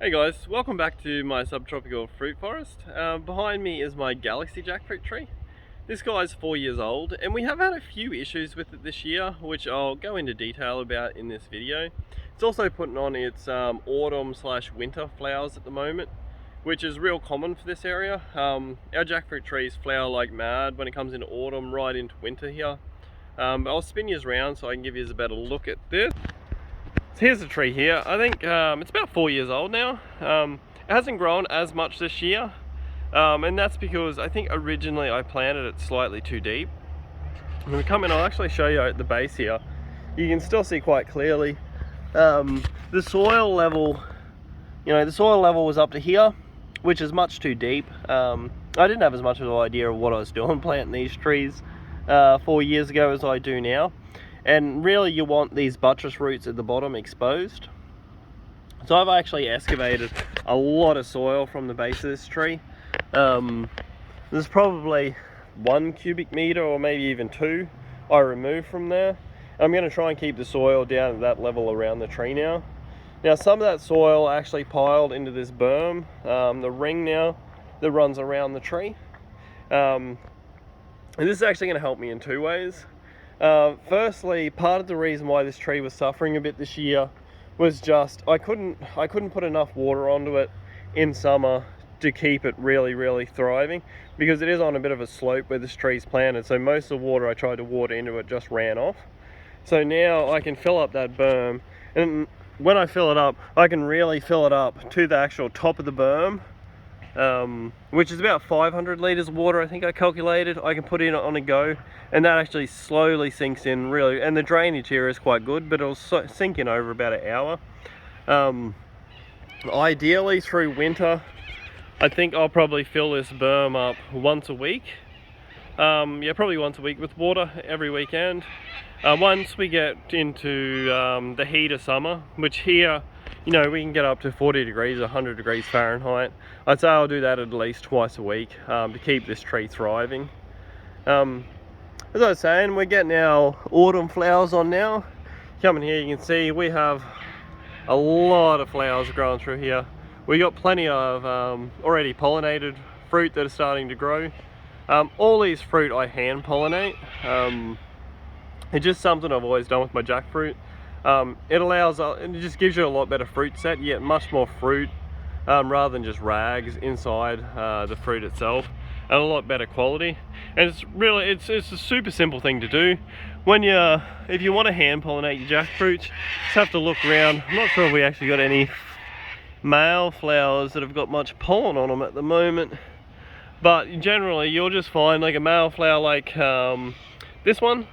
Hey guys, welcome back to my subtropical fruit forest. Behind me is my Galaxy jackfruit tree. This guy's 4 years old and we have had a few issues with it this year, which I'll go into detail about in this video. It's also putting on its autumn/winter flowers at the moment, which is real common for this area. Our jackfruit trees flower like mad when it comes into autumn, right into winter here. But I'll spin you around so I can give you a better look at this. So here's the tree here. I think it's about 4 years old now. It hasn't grown as much this year, and that's because I think originally I planted it slightly too deep. When we come in, I'll actually show you at the base here. You can still see quite clearly the soil level. You know, the soil level was up to here, which is much too deep. I didn't have as much of an idea of what I was doing planting these trees 4 years ago as I do now. And really you want these buttress roots at the bottom exposed. So I've actually excavated a lot of soil from the base of this tree. There's probably 1 cubic meter or maybe even 2 I removed from there. I'm going to try and keep the soil down at that level around the tree now. Now some of that soil actually piled into this berm, the ring now that runs around the tree. And this is actually going to help me in 2 ways. Firstly, part of the reason why this tree was suffering a bit this year was just I couldn't put enough water onto it in summer to keep it really thriving, because it is on a bit of a slope where this tree's planted, so most of the water I tried to water into it just ran off. So now I can fill up that berm, and when I fill it up, I can really fill it up to the actual top of the berm, which is about 500 litres of water I think I calculated I can put in on a go, and that actually slowly sinks in really, and the drainage here is quite good, but it'll sink in over about an hour. Ideally through winter I think I'll probably fill this berm up once a week. Yeah, probably once a week with water every weekend. Once we get into the heat of summer, which here, you know, we can get up to 40 degrees, 100 degrees Fahrenheit. I'd say I'll do that at least twice a week to keep this tree thriving. As I was saying, we're getting our autumn flowers on now. Coming here, you can see we have a lot of flowers growing through here. We got plenty of already pollinated fruit that are starting to grow. All these fruit I hand pollinate. It's just something I've always done with my jackfruit. It just gives you a lot better fruit set. You get much more fruit rather than just rags inside the fruit itself, and a lot better quality. And it's a super simple thing to do. If you want to hand pollinate your jackfruit, just have to look around. I'm not sure if we actually got any male flowers that have got much pollen on them at the moment, but generally you'll just find like a male flower like this one,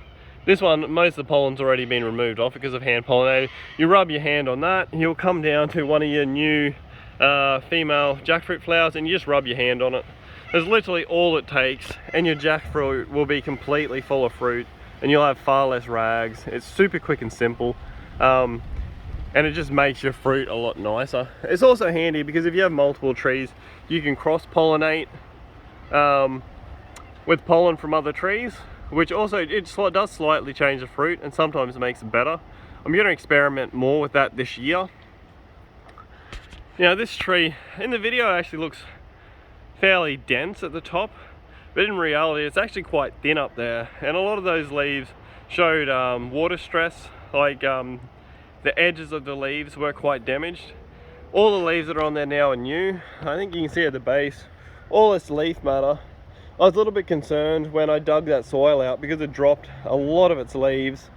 most of the pollen's already been removed off because of hand pollinated. You rub your hand on that, you'll come down to one of your new female jackfruit flowers, and you just rub your hand on it. That's literally all it takes, and your jackfruit will be completely full of fruit, and you'll have far less rags. It's super quick and simple, and it just makes your fruit a lot nicer. It's also handy because if you have multiple trees, you can cross-pollinate with pollen from other trees, which also it does slightly change the fruit and sometimes makes it better. I'm going to experiment more with that this year. You know, this tree in the video actually looks fairly dense at the top, but in reality it's actually quite thin up there, and a lot of those leaves showed water stress. Like the edges of the leaves were quite damaged. All the leaves that are on there now are new. I think you can see at the base all this leaf matter. I was a little bit concerned when I dug that soil out because it dropped a lot of its leaves.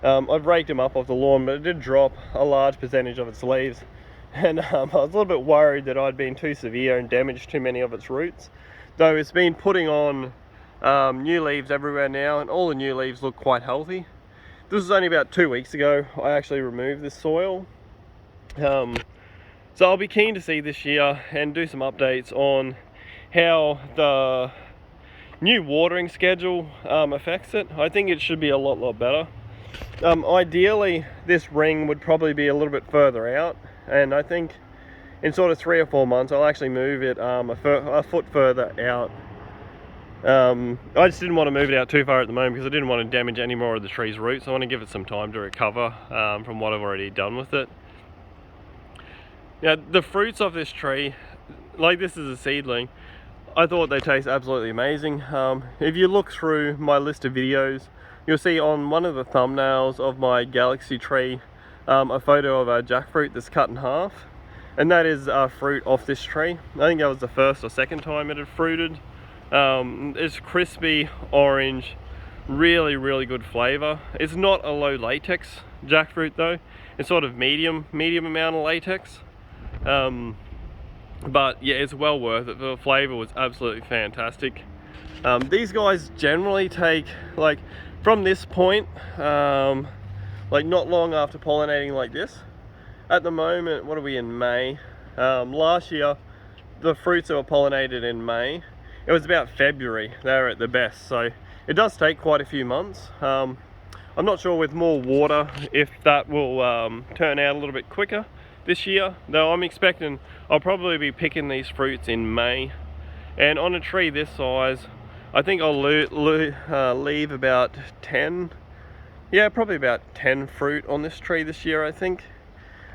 I've raked them up off the lawn, but it did drop a large percentage of its leaves, and I was a little bit worried that I'd been too severe and damaged too many of its roots. Though it's been putting on new leaves everywhere now, and all the new leaves look quite healthy. This was only about 2 weeks ago I actually removed this soil. So I'll be keen to see this year and do some updates on how the new watering schedule affects it. I think it should be a lot better. Ideally this ring would probably be a little bit further out, and I think in sort of 3 or 4 months I'll actually move it a foot further out. I just didn't want to move it out too far at the moment because I didn't want to damage any more of the tree's roots. I want to give it some time to recover from what I've already done with it. Now the fruits of this tree, like this is a seedling, I thought they taste absolutely amazing. If you look through my list of videos, you'll see on one of the thumbnails of my Galaxy tree a photo of a jackfruit that's cut in half, and that is fruit off this tree. I think that was the first or second time it had fruited. It's crispy, orange, really good flavor. It's not a low latex jackfruit though. It's sort of medium amount of latex. But yeah, it's well worth it. The flavor was absolutely fantastic. These guys generally take, like, from this point, like not long after pollinating like this. At the moment, what are we in May? Last year, the fruits that were pollinated in May, it was about February they were at the best. So it does take quite a few months. I'm not sure with more water if that will turn out a little bit quicker this year, though I'm expecting I'll probably be picking these fruits in May. And on a tree this size, I think I'll leave about 10, yeah, probably about 10 fruit on this tree this year, I think.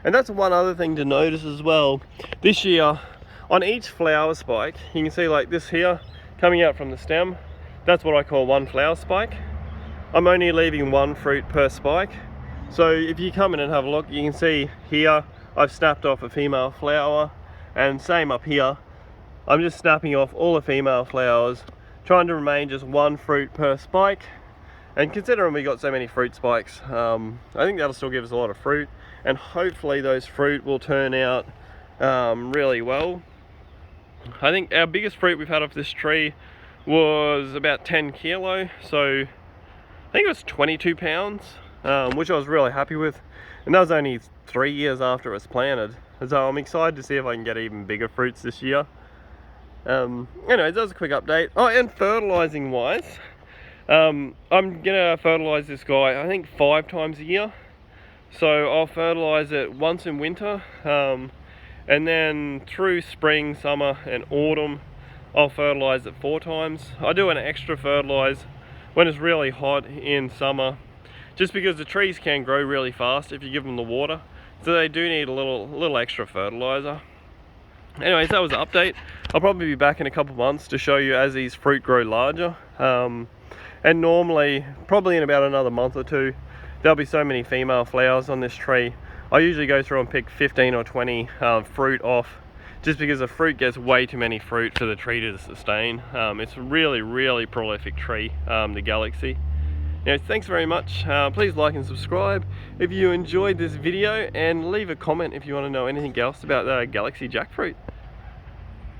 And that's one other thing to notice as well. This year, on each flower spike, you can see like this here, coming out from the stem, that's what I call one flower spike. I'm only leaving one fruit per spike. So if you come in and have a look, you can see here, I've snapped off a female flower, and same up here. I'm just snapping off all the female flowers, trying to remain just one fruit per spike. And considering we got so many fruit spikes, I think that'll still give us a lot of fruit, and hopefully those fruit will turn out really well. I think our biggest fruit we've had off this tree was about 10 kilo, so I think it was 22 pounds, which I was really happy with. And that was only 3 years after it was planted. So I'm excited to see if I can get even bigger fruits this year. Anyways, that was a quick update. Oh, and fertilizing wise, I'm gonna fertilize this guy, I think 5 times a year. So I'll fertilize it once in winter, and then through spring, summer and autumn, I'll fertilize it 4 times. I do an extra fertilize when it's really hot in summer, just because the trees can grow really fast if you give them the water, so they do need a little extra fertilizer. Anyways, that was the update. I'll probably be back in a couple months to show you as these fruit grow larger, and normally probably in about another month or two there'll be so many female flowers on this tree. I usually go through and pick 15 or 20 fruit off, just because the fruit gets way too many fruit for the tree to sustain. It's a really prolific tree, the Galaxy. Anyways, thanks very much. Please like and subscribe if you enjoyed this video, and leave a comment if you want to know anything else about the Galaxy jackfruit.